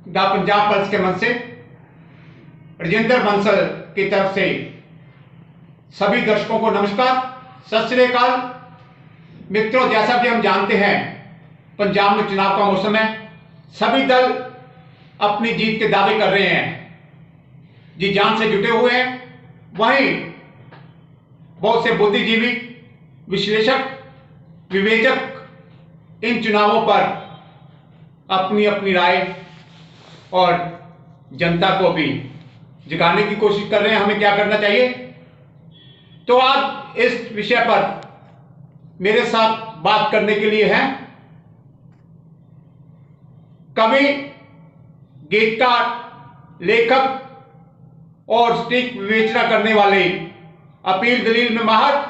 The Punjab pulse के मंच से राजेंद्र बंसल की तरफ से सभी दर्शकों को नमस्कार, सत श्री अकाल। मित्रों, जैसा कि हम जानते हैं पंजाब में चुनाव का मौसम है। सभी दल अपनी जीत के दावे कर रहे हैं, जी जान से जुटे हुए हैं। वहीं बहुत से बुद्धिजीवी, विश्लेषक, विवेचक इन चुनावों पर अपनी अपनी राय और जनता को भी जगाने की कोशिश कर रहे हैं हमें क्या करना चाहिए। तो आज इस विषय पर मेरे साथ बात करने के लिए हैं कवि, गीतकार, लेखक और सटीक विवेचना करने वाले, अपील दलील में माहिर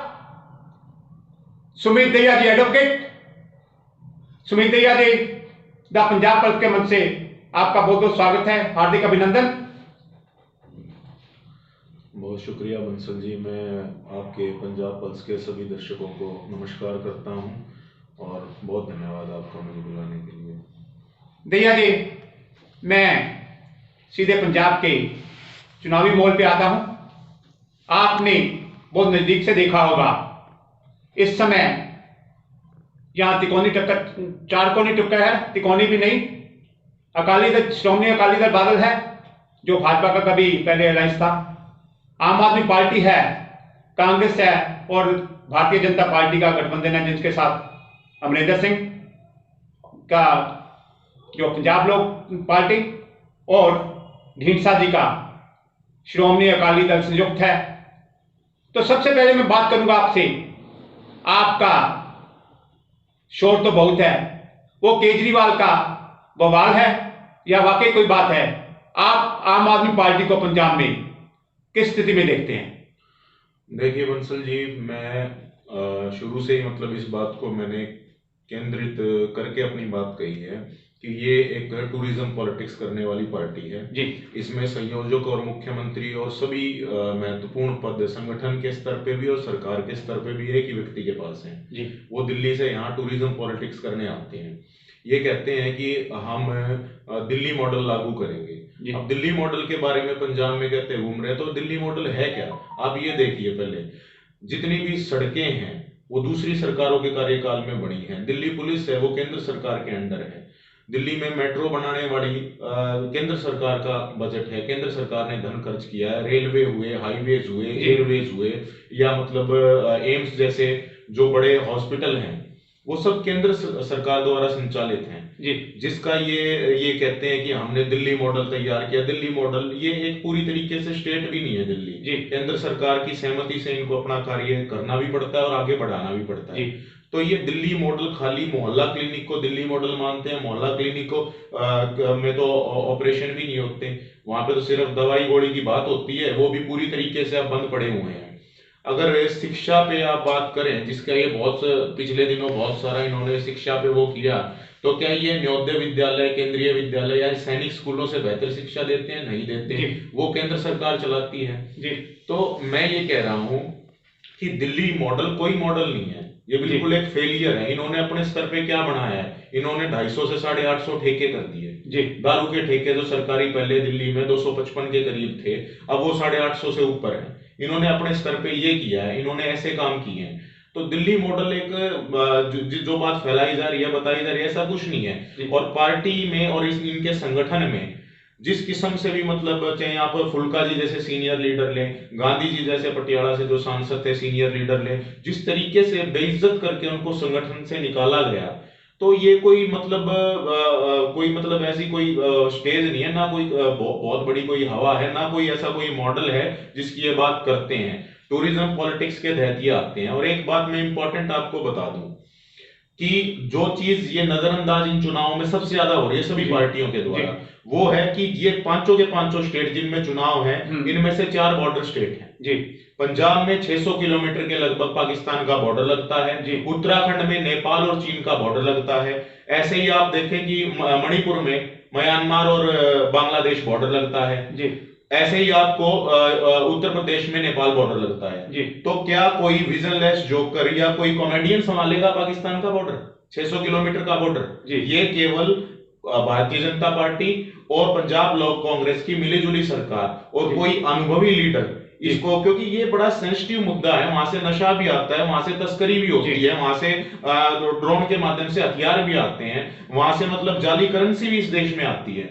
Sumit Dahiya ji advocate. Sumit Dahiya ji, the Punjab pulse के मंच से आपका बहुत बहुत स्वागत है, हार्दिक अभिनंदन। बहुत शुक्रिया बंसल जी। मैं आपके पंजाब पल्स के सभी दर्शकों को नमस्कार करता हूं और बहुत धन्यवाद आपका मुझे बुलाने के लिए। दहिया जी, मैं सीधे पंजाब के चुनावी मोड़ पे आता हूं। आपने बहुत नजदीक से देखा होगा, इस समय यहां तिकोनी टक्कर, चार कोनी टक्कर है, तिकोनी भी नहीं। अकाली दल, श्रोमणी अकाली दल बादल है जो भाजपा का कभी पहले अलायंस था, आम आदमी पार्टी है, कांग्रेस है और भारतीय जनता पार्टी का गठबंधन है जिसके साथ अमरिंदर सिंह का जो पंजाब लोक पार्टी और ढींडसा जी का श्रोमणी अकाली दल संयुक्त है। तो सबसे पहले मैं बात करूंगा आपसे, आपका शोर तो बहुत है, वो केजरीवाल का बवाल है या वाकई कोई बात है? आप आम आदमी पार्टी को पंजाब में किस स्थिति में देखते हैं? देखिए बंसल जी, मैं शुरू से ही मतलब इस बात को मैंने केंद्रित करके अपनी बात कही है कि ये एक टूरिज्म पॉलिटिक्स करने वाली पार्टी है जी। इसमें संयोजक और मुख्यमंत्री और सभी महत्वपूर्ण पद संगठन के स्तर पे भी और सरकार के स्तर पे भी एक ही व्यक्ति के पास हैं जी। वो दिल्ली से यहाँ टूरिज्म पॉलिटिक्स करने आते हैं। ये कहते हैं कि हम दिल्ली मॉडल लागू करेंगे। अब दिल्ली मॉडल के बारे में पंजाब में कहते घूम रहे हैं, तो दिल्ली मॉडल है क्या? आप ये देखिए, पहले जितनी भी सड़कें हैं वो दूसरी सरकारों के कार्यकाल में बनी हैं। दिल्ली पुलिस है वो केंद्र सरकार के अंडर है। दिल्ली में मेट्रो बनाने वाली केंद्र सरकार का बजट है, केंद्र सरकार ने धन खर्च किया है। रेलवे हुए, हाईवेज हुए, एयरवेज हुए या मतलब एम्स जैसे जो बड़े हॉस्पिटल हैं वो सब केंद्र सरकार द्वारा संचालित हैं जी। जिसका ये कहते हैं कि हमने दिल्ली मॉडल तैयार किया। दिल्ली मॉडल ये एक पूरी तरीके से स्टेट भी नहीं है दिल्ली जी। केंद्र सरकार की सहमति से इनको अपना कार्य करना भी पड़ता है और आगे बढ़ाना भी पड़ता है। तो ये दिल्ली मॉडल खाली मोहल्ला क्लिनिक को दिल्ली मॉडल मानते हैं। मोहल्ला क्लिनिक को में तो ऑपरेशन भी नहीं होते, वहां पे तो सिर्फ दवाई गोली की बात होती है, वो भी पूरी तरीके से अब बंद पड़े हुए हैं। अगर शिक्षा पे आप बात करें, जिसका ये बहुत पिछले दिनों बहुत सारा इन्होंने शिक्षा पे वो किया, तो क्या ये नवोदय विद्यालय, केंद्रीय विद्यालय या सैनिक स्कूलों से बेहतर शिक्षा देते हैं? नहीं देते, वो केंद्र सरकार चलाती है जी। तो मैं ये कह रहा हूं कि दिल्ली मॉडल कोई मॉडल नहीं है, ये बिल्कुल एक फेलियर है। इन्होंने अपने स्तर पे क्या बनाया है? इन्होंने 250 से 850 ठेके कर दिए जी। दारू के ठेके जो सरकारी पहले दिल्ली में 255 के करीब थे, अब वो 850 से ऊपर है। इन्होंने अपने स्तर पे ये किया है, इन्होंने ऐसे काम किए हैं। तो दिल्ली मॉडल एक जो बात फैलाई जा रही है, बताई जा रही है, ऐसा कुछ नहीं है। और पार्टी में और इनके संगठन में जिस किस्म से भी मतलब, चाहे आप फुल्का जी जैसे सीनियर लीडर लें, गांधी जी जैसे पटियाला से जो सांसद थे सीनियर लीडर लें, जिस तरीके से बेइज्जत करके उनको संगठन से निकाला गया, तो ये कोई मतलब ऐसी कोई स्टेज नहीं है, ना कोई बहुत बड़ी कोई हवा है, ना कोई ऐसा कोई मॉडल है जिसकी ये बात करते हैं। टूरिज्म पॉलिटिक्स के तहत ये आते हैं। और एक बात मैं इंपॉर्टेंट आपको बता दूं कि जो चीज ये नजरअंदाज इन चुनावों में सबसे ज्यादा हो रही है सभी पार्टियों के द्वारा, वो है कि ये पांचों के पांचों स्टेट जिनमें चुनाव है, इनमें से 4 बॉर्डर स्टेट हैं जी। पंजाब में 600 किलोमीटर के लगभग पाकिस्तान का बॉर्डर लगता है जी। उत्तराखंड में नेपाल और चीन का बॉर्डर लगता है। ऐसे ही आप देखें कि मणिपुर में म्यांमार और बांग्लादेश बॉर्डर लगता है जी। ऐसे ही आपको उत्तर प्रदेश में नेपाल बॉर्डर लगता है जी। तो क्या कोई विजनलेस जोकर या कोई कॉमेडियन संभालेगा पाकिस्तान का बॉर्डर, 600 किलोमीटर का बॉर्डर? ये केवल भारतीय जनता पार्टी और पंजाब लोक कांग्रेस की मिलीजुली सरकार और कोई अनुभवी लीडर इसको, क्योंकि ये बड़ा सेंसिटिव मुद्दा है, वहां से नशा भी आता है, वहां से तस्करी भी होती है, वहां से ड्रोन के माध्यम से हथियार भी आते हैं, वहां से मतलब जाली करेंसी भी इस देश में आती है,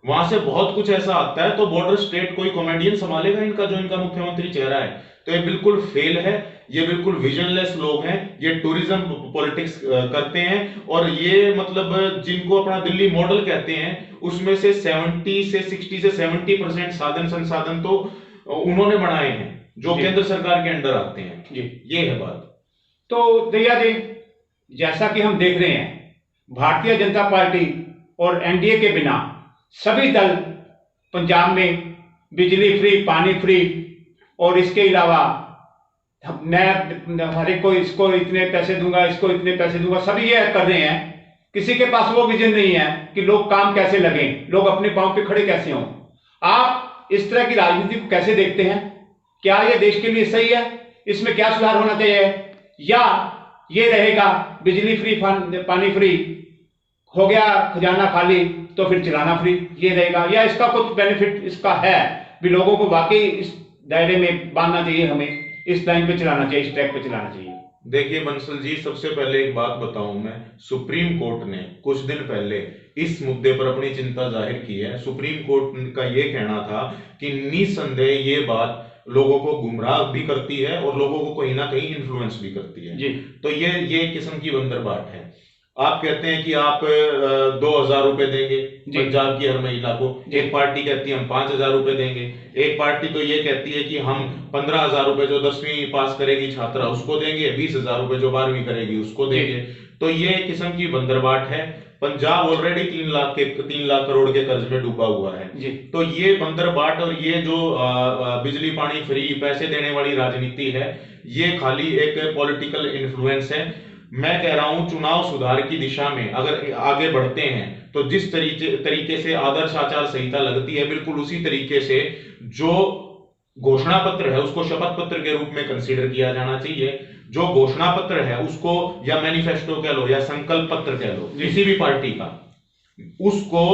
वहां से बहुत कुछ ऐसा आता है। तो बॉर्डर स्टेट कोई कॉमेडियन संभालेगा इनका, जो इनका मुख्यमंत्री चेहरा है? तो ये बिल्कुल फेल है, ये बिल्कुल विजनलेस लोग हैं, ये टूरिज्म पॉलिटिक्स करते हैं। और ये मतलब जिनको अपना दिल्ली मॉडल कहते हैं, उसमें से 60 से 70% साधन संसाधन तो उन्होंने बनाए हैं जो केंद्र सरकार के अंडर आते हैं जी। ये है बात। तो दया जी, जैसा कि हम देख रहे हैं, भारतीय जनता पार्टी और एनडीए के बिना सभी दल पंजाब में बिजली फ्री, पानी फ्री और इसके अलावा मैं हर एक को इसको इतने पैसे दूंगा, इसको इतने पैसे दूंगा, सभी ये कर रहे हैं। किसी के पास वो विजन नहीं है कि लोग काम कैसे लगें, लोग अपने पांव पे खड़े कैसे हों। आप इस तरह की राजनीति को कैसे देखते हैं? क्या ये देश के लिए सही है? इसमें क्या सुधार होना चाहिए? या ये रहेगा बिजली फ्री, पानी फ्री, हो गया खजाना खाली तो फिर चलाना फ्री, ये रहेगा? या इसका कुछ बेनिफिट इसका है भी, लोगों को वाकई इस दायरे में बांधना चाहिए, हमें इस लाइन पे चलाना चाहिए, इस ट्रैक पे चलाना चाहिए? देखिए बंसल जी, सबसे पहले एक बात बताऊं मैं, सुप्रीम कोर्ट ने कुछ दिन पहले इस मुद्दे पर अपनी चिंता जाहिर की है। सुप्रीम कोर्ट का यह कहना था कि निसंदेह ये बात लोगों को गुमराह भी करती है और लोगों को कहीं ना कहीं इन्फ्लुएंस भी करती है जी। तो ये किस्म की बंदरबाट है। आप कहते हैं कि आप 2,000 रुपए देंगे पंजाब की हर महिला को, एक पार्टी कहती है हम 5,000 रुपए देंगे, एक पार्टी तो ये कहती है कि हम 15,000 रुपए जो 10वीं पास करेगी छात्रा उसको देंगे, 20,000 रुपए जो 12वीं करेगी उसको देंगे। तो ये किस्म की बंदरबाट है। पंजाब ऑलरेडी 3 लाख करोड़ के कर्ज में डूबा हुआ है जी। तो ये बंदरबाट और ये जो बिजली पानी फ्री पैसे देने वाली राजनीति है, ये खाली एक पॉलिटिकल इन्फ्लुएंस है। मैं कह रहा हूं चुनाव सुधार की दिशा में अगर आगे बढ़ते हैं तो जिस तरीके से आदर्श आचार संहिता लगती है, बिल्कुल उसी तरीके से जो घोषणा पत्र है उसको शपथ पत्र के रूप में कंसीडर किया जाना चाहिए। जो घोषणा पत्र है उसको, या मैनिफेस्टो कह लो या संकल्प पत्र कह लो किसी भी पार्टी का, उसको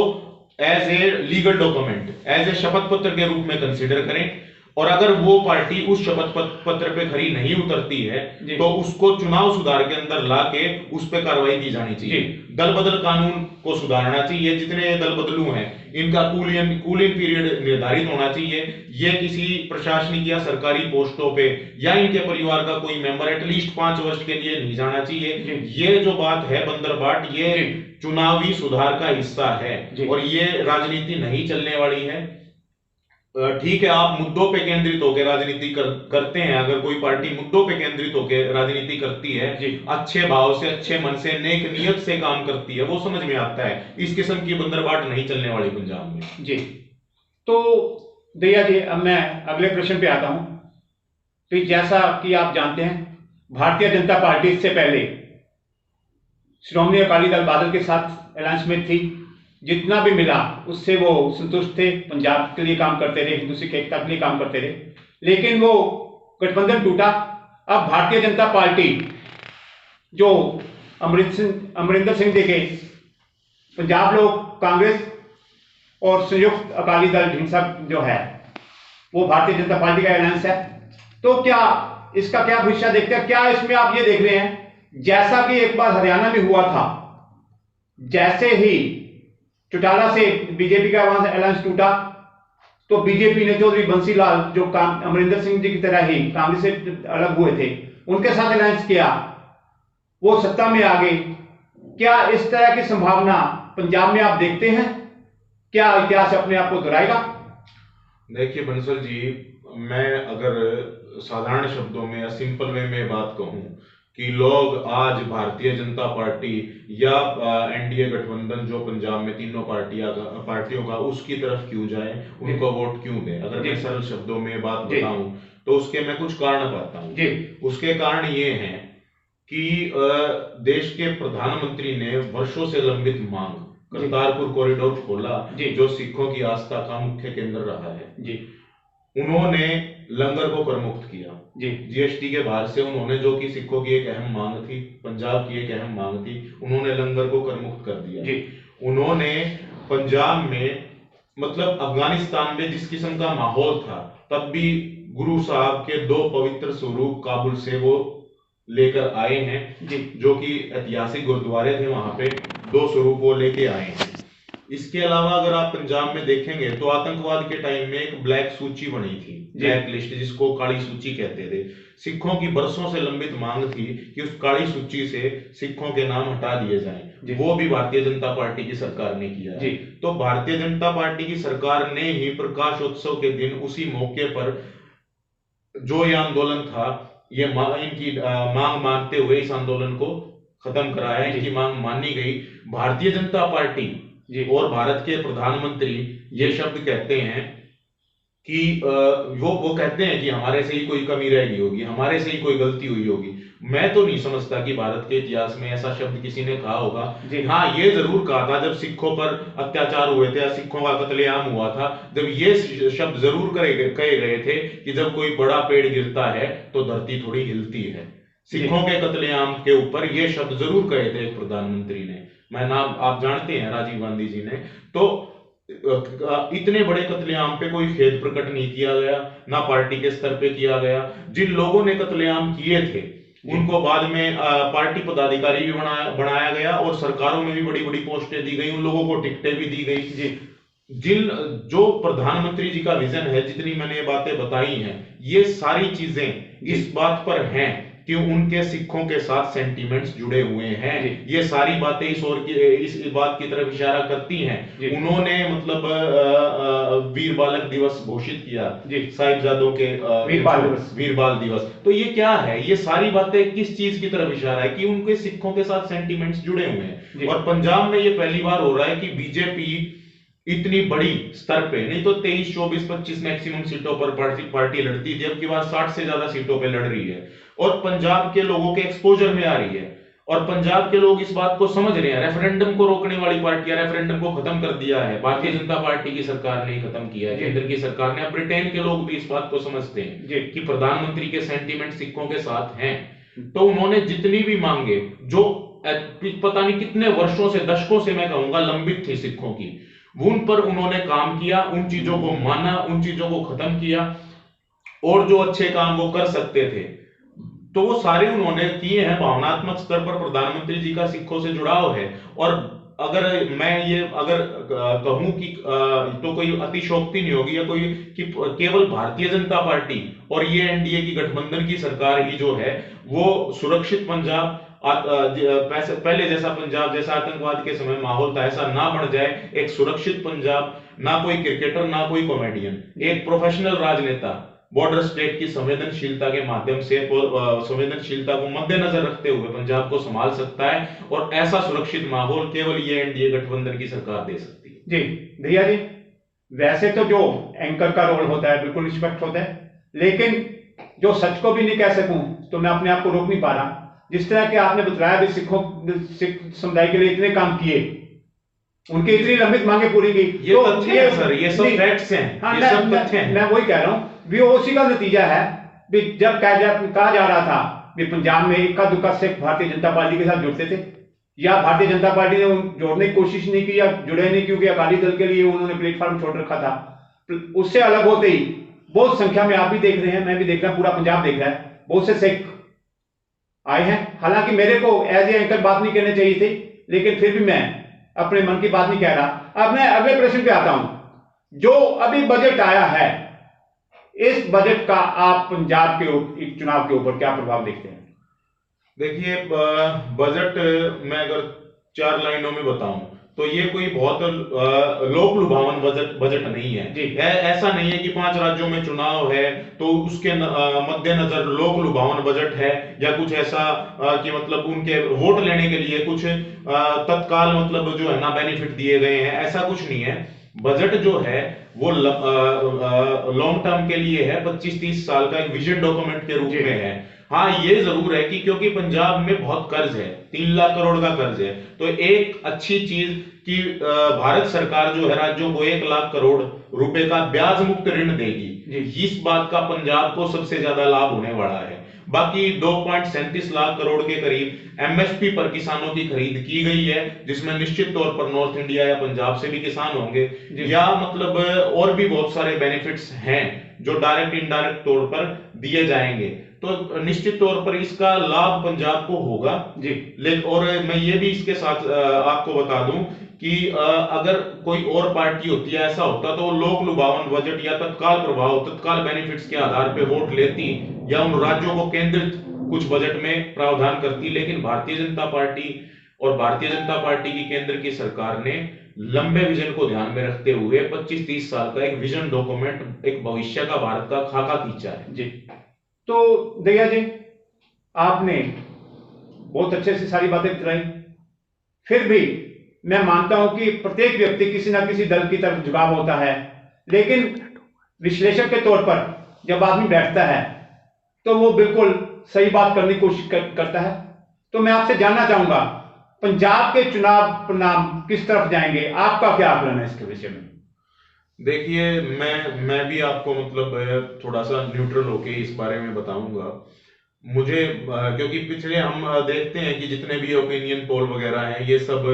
as a legal document, as a शपथ पत्र के रूप में कंसीडर करें। और अगर वो पार्टी उस शपथ पत्र पे खरी नहीं उतरती है तो उसको चुनाव सुधार के अंदर लाके उस पे कार्रवाई की जानी चाहिए। दल बदल कानून को सुधारना चाहिए, जितने दल बदलू हैं इनका कूलिंग पीरियड निर्धारित होना चाहिए। ये किसी प्रशासनिक या सरकारी पोस्टों पे या इनके परिवार का कोई मेंबर एटलीस्ट 5 वर्ष के लिए नहीं जाना चाहिए। ये जो बात है बंदरबाट, ये चुनावी सुधार का हिस्सा है और ये राजनीति नहीं चलने वाली है। ठीक है, आप मुद्दों पे केंद्रित होकर राजनीति करते हैं। अगर कोई पार्टी मुद्दों पे केंद्रित होकर राजनीति करती है, अच्छे भाव से, अच्छे मन से, नेक नियत से काम करती है, वो समझ में आता है। इस किस्म की बंदरबाट नहीं चलने वाली पंजाब में जी। तो दया जी, अब मैं अगले प्रश्न पे आता हूं। तो जैसा कि आप जानते हैं, भारतीय जनता पार्टी इससे पहले श्रोमणी अकाली दल बादल के साथ अलायंस में थी। जितना भी मिला उससे वो संतुष्ट थे, पंजाब के लिए काम करते रहे, हिंदू सिख एकता के लिए काम करते रहे, लेकिन वो गठबंधन टूटा। अब भारतीय जनता पार्टी जो अमरिंदर सिंह जी के पंजाब लोक कांग्रेस और संयुक्त अकाली दल ढींसा जो है वो भारतीय जनता पार्टी का अलायंस है। तो क्या इसका क्या भविष्य देखते हैं? क्या इसमें आप ये देख रहे हैं जैसा कि एक बार हरियाणा में हुआ था, जैसे ही चौटाला से बीजेपी का वहां से अलायंस टूटा तो बीजेपी ने चौधरी बंसीलाल जो अमरिंदर सिंह जी की तरह ही कांग्रेस से अलग हुए थे उनके साथ अलायंस किया, वो सत्ता में आ गए। क्या इस तरह की संभावना पंजाब में आप देखते हैं? क्या इतिहास अपने आप को दोहराएगा? देखिए बंसल जी, मैं अगर साधारण शब्दों में या सिंपल वे में बात कहूं कि लोग आज भारतीय जनता पार्टी या एनडीए गठबंधन जो पंजाब में तीनों पार्टियों का उसकी तरफ क्यों जाए, उनको वोट क्यों दें, अगर मैं सरल शब्दों में बात बताऊं तो उसके मैं कुछ कारण पाता हूं। उसके कारण ये हैं कि देश के प्रधानमंत्री ने वर्षों से लंबित मांग करतारपुर कॉरिडोर खोला जो सिखों की आस्था का मुख्य केंद्र रहा है। उन्होंने लंगर को कर मुक्त किया जीएसटी के बाहर से। उन्होंने, जो कि सिखों की एक अहम मांग थी, पंजाब की एक अहम मांग थी, उन्होंने लंगर को कर मुक्त कर दिया। उन्होंने पंजाब में मतलब अफगानिस्तान में जिस किस्म का माहौल था, तब भी गुरु साहब के 2 पवित्र स्वरूप काबुल से वो लेकर आए हैं जी, जो कि ऐतिहासिक गुरुद्वारे थे, वहां पे 2 स्वरूप वो लेके आए हैं। इसके अलावा अगर आप पंजाब में देखेंगे तो आतंकवाद के टाइम में एक ब्लैक सूची बनी थी, ब्लैक लिस्ट, जिसको काली सूची कहते थे। सिखों की बरसों से लंबित मांग थी कि उस काली सूची से सिखों के नाम हटा दिए जाएं, वो भी भारतीय जनता पार्टी की सरकार ने किया है। तो भारतीय जनता पार्टी की सरकार ने ही प्रकाशोत्सव के दिन उसी मौके पर जो ये आंदोलन था, ये इनकी मांग मानते हुए इस आंदोलन को खत्म कराया, इनकी मांग मानी गई। भारतीय जनता पार्टी और भारत के प्रधानमंत्री ये शब्द कहते हैं कि वो कहते हैं कि हमारे से ही कोई कमी रह गई होगी, हमारे से ही कोई गलती हुई होगी। मैं तो नहीं समझता कि भारत के इतिहास में ऐसा शब्द किसी ने कहा होगा। हाँ, ये जरूर कहा था जब सिखों पर अत्याचार हुए थे, सिखों का कत्लेआम हुआ था, जब ये शब्द जरूर कहे गए थे कि जब कोई बड़ा पेड़ गिरता है तो धरती थोड़ी हिलती है। सिखों के कत्लेआम के ऊपर ये शब्द जरूर कहे थे प्रधानमंत्री ने, मैं नाम आप जानते हैं, राजीव गांधी जी ने। तो इतने बड़े कत्लेआम पे कोई खेद प्रकट नहीं किया गया, ना पार्टी के स्तर पे किया गया। जिन लोगों ने कत्लेआम किए थे उनको बाद में पार्टी पदाधिकारी भी बनाया गया और सरकारों में भी बड़ी बड़ी पोस्टें दी गई, उन लोगों को टिकटें भी दी गई। जो प्रधानमंत्री जी का विजन है, जितनी मैंने ये बातें बताई हैं, ये सारी चीजें इस बात पर हैं कि उनके सिखों के साथ सेंटीमेंट्स जुड़े हुए हैं। ये सारी बातें इस बात की तरफ इशारा करती हैं। उन्होंने मतलब वीर बालक दिवस घोषित किया, साहिबजादों के वीर बाल दिवस। तो ये क्या है? ये सारी बातें किस चीज की तरफ इशारा है? कि उनके सिखों के साथ सेंटीमेंट्स जुड़े हुए हैं। और पंजाब में ये पहली बार हो रहा है कि बीजेपी इतनी बड़ी स्तर पे, नहीं तो 23, 24, 25 मैक्सिमम सीटों पर पार्टी लड़ती थी, अब की बार 60 से ज्यादा सीटों पे लड़ रही है और पंजाब के लोगों के एक्सपोजर में आ रही है। और पंजाब के लोग इस बात को समझ रहे हैं। रेफरेंडम को रोकने वाली पार्टियां रेफरेंडम को खत्म कर दिया है, भारतीय जनता पार्टी की सरकार ने खत्म किया है, केंद्र की सरकार ने। अब ब्रिटेन के लोग भी इस बात को समझते हैं कि प्रधानमंत्री के सेंटीमेंट सिखों के साथ हैं। तो उन्होंने जितनी भी मांगे जो पता नहीं कितने वर्षों से, दशकों से मैं कहूंगा लंबित थी सिखों की, उन पर उन्होंने काम किया, उन चीजों को माना, उन चीजों को खत्म किया और जो अच्छे काम वो कर सकते थे तो वो सारे उन्होंने किए हैं। भावनात्मक स्तर पर प्रधानमंत्री जी का सिखों से जुड़ाव है। और अगर मैं ये कहूं कि तो कोई अतिशोक्ति नहीं होगी या कोई कि केवल भारतीय जनता पार्टी और ये एनडीए की गठबंधन की सरकार ही जो है वो सुरक्षित पंजाब, पहले जैसा पंजाब, जैसा आतंकवाद के समय माहौल था ऐसा ना बन जाए, एक सुरक्षित पंजाब, ना कोई क्रिकेटर ना कोई कॉमेडियन, एक प्रोफेशनल राजनेता बॉर्डर स्टेट की संवेदनशीलता के माध्यम से, संवेदनशीलता को मद्देनजर रखते हुए पंजाब को संभाल सकता है। और ऐसा सुरक्षित माहौल केवल ये एनडीए गठबंधन की सरकार दे सकती है। जी भैया जी, वैसे तो जो एंकर का रोल होता है बिल्कुल रिस्पेक्ट होता है, लेकिन जो सच को भी नहीं कह सकूं तो मैं अपने आप को रोक नहीं पा रहा। जिस तरह के आपने बताया भी सिख समुदाय के लिए इतने काम किए, उनकी इतनी लंबित मांगे पूरी की, ये तथ्य है सर, ये सब फैक्ट्स हैं, हाँ, ये सब तथ्य हैं। मैं वही कह रहा हूँ भी उसी का नतीजा है भी जब कहा जा रहा था भी पंजाब में इक्का दुक्का सिख भारतीय जनता पार्टी के साथ जुड़ते थे, या भारतीय जनता पार्टी ने जोड़ने की कोशिश नहीं की या जुड़े नहीं, क्योंकि अकाली दल के लिए उन्होंने प्लेटफॉर्म छोड़ रखा था। उससे अलग होते ही बहुत संख्या में आप भी देख रहे हैं, मैं भी देख रहा हूं, पूरा पंजाब देख रहा है, बहुत से सिख आए हैं। हालांकि मेरे को एज ए एंकर बात नहीं करनी चाहिए थी, लेकिन फिर भी मैं अपने मन की बात नहीं कह रहा। अब मैं अगले प्रश्न पे आता हूं। जो अभी बजट आया है, इस बजट का आप पंजाब के चुनाव के ऊपर क्या प्रभाव देखते हैं? देखिए, बजट मैं अगर 4 लाइनों में बताऊं तो ये कोई बहुत लोक लुभावन बजट नहीं है। ऐसा नहीं है कि 5 राज्यों में चुनाव है तो उसके मद्देनजर लोक लुभावन बजट है, या कुछ ऐसा कि मतलब उनके वोट लेने के लिए कुछ तत्काल मतलब जो है ना बेनिफिट दिए गए हैं, ऐसा कुछ नहीं है। बजट जो है वो लॉन्ग टर्म के लिए है, 25-30 साल का एक विजन डॉक्यूमेंट के रूप में है। हाँ, ये जरूर है कि क्योंकि पंजाब में बहुत कर्ज है, 3 लाख करोड़ का कर्ज है, तो एक अच्छी चीज कि भारत सरकार जो है राज्यों को 1 लाख करोड़ रुपए का ब्याज मुक्त ऋण देगी। इस बात का पंजाब को सबसे ज्यादा लाभ होने वाला है। बाकी 2.37 लाख करोड़ के करीब एमएसपी पर किसानों की खरीद की गई है, जिसमें निश्चित तौर पर नॉर्थ इंडिया या पंजाब से भी किसान होंगे, या मतलब और भी बहुत सारे बेनिफिट्स हैं जो डायरेक्ट इनडायरेक्ट तौर पर दिए जाएंगे। तो निश्चित तौर पर इसका लाभ पंजाब को होगा जी। लेकिन और मैं ये भी इसके साथ आपको बता दूं कि अगर कोई और पार्टी होती है, ऐसा होता तो लोक लुभावन बजट या तत्काल प्रभाव, तत्काल बेनिफिट्स के आधार पे वोट लेती या उन राज्यों को केंद्रित कुछ बजट में प्रावधान करती। लेकिन भारतीय जनता पार्टी और भारतीय जनता पार्टी की केंद्र की सरकार ने लंबे विजन को ध्यान में रखते हुए 25-30 साल का एक विजन डॉक्यूमेंट, एक भविष्य का भारत का खाका खींचा है जी। तो दया जी, आपने बहुत अच्छे से सारी बातें बताई। फिर भी मैं मानता हूं कि प्रत्येक व्यक्ति किसी ना किसी दल की तरफ झुकाव होता है, लेकिन विश्लेषक के तौर पर जब आदमी बैठता है तो वो बिल्कुल सही बात करने की कोशिश करता है। तो मैं आपसे जानना चाहूंगा, पंजाब के चुनाव परिणाम किस तरफ जाएंगे? आपका क्या आकलन है इसके विषय में? देखिए, मैं भी आपको मतलब थोड़ा सा न्यूट्रल होके इस बारे में बताऊंगा। मुझे क्योंकि पिछले हम देखते हैं कि जितने भी ओपिनियन पोल वगैरह हैं ये सब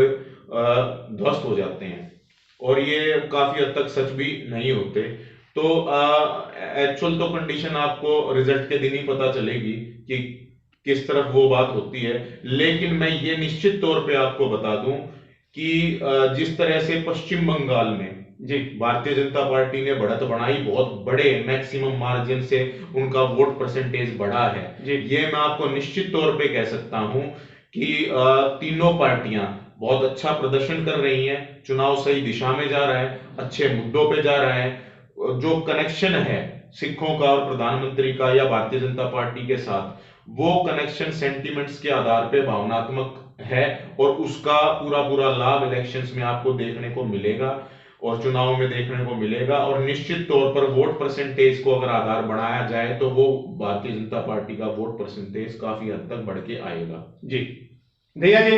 ध्वस्त हो जाते हैं और ये काफी हद तक सच भी नहीं होते। तो एक्चुअल तो कंडीशन आपको रिजल्ट के दिन ही पता चलेगी कि किस तरफ वो बात होती है। लेकिन मैं ये निश्चित तौर पे आपको बता दूं कि जिस तरह से पश्चिम बंगाल में जी भारतीय जनता पार्टी ने बढ़त बनाई, बहुत बड़े मैक्सिमम मार्जिन से उनका वोट परसेंटेज बढ़ा है, ये मैं आपको निश्चित तौर पे कह सकता हूं कि तीनों पार्टियां बहुत अच्छा प्रदर्शन कर रही हैं, चुनाव सही दिशा में जा रहा है, अच्छे मुद्दों पे जा रहा है। जो कनेक्शन है सिखों का और प्रधानमंत्री का या भारतीय जनता पार्टी के साथ, वो कनेक्शन सेंटिमेंट्स के आधार पे भावनात्मक है और उसका पूरा पूरा लाभ इलेक्शंस में आपको देखने को मिलेगा और चुनाव में देखने को मिलेगा। और निश्चित तौर पर वोट परसेंटेज को अगर आधार बढ़ाया जाए तो वो भारतीय जनता पार्टी का वोट परसेंटेज काफी हद तक बढ़ के आएगा। जी दया जी,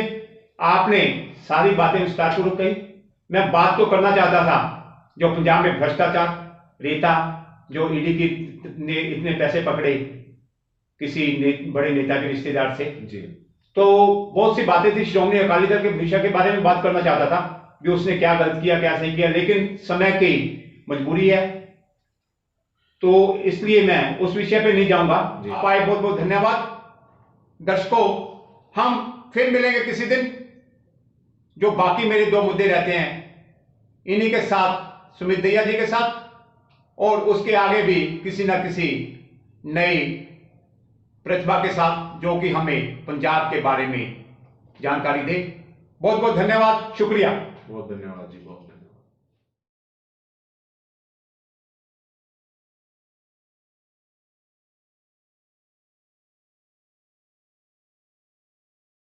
आपने सारी बातें विस्तारपूर्वक कही। मैं बात तो करना चाहता था जो पंजाब में भ्रष्टाचार, रेता, जो ईडी की ने इतने पैसे पकड़े किसी बड़े नेता के रिश्तेदार से जी, तो बहुत सी बातें थी। श्रोमणी अकाली दल के भविष्य के बारे में बात करना चाहता था कि उसने क्या गलत किया, क्या सही किया, लेकिन समय की मजबूरी है तो इसलिए मैं उस विषय पे नहीं जाऊंगा। आप आए, बहुत बहुत धन्यवाद। दर्शकों, हम फिर मिलेंगे किसी दिन। जो बाकी मेरे दो मुद्दे रहते हैं इन्हीं के साथ, सुमित दहिया जी के साथ, और उसके आगे भी किसी ना किसी नई प्रतिभा के साथ जो कि हमें पंजाब के बारे में जानकारी दे। बहुत बहुत धन्यवाद, शुक्रिया। बहुत धन्यवाद जी। बहुत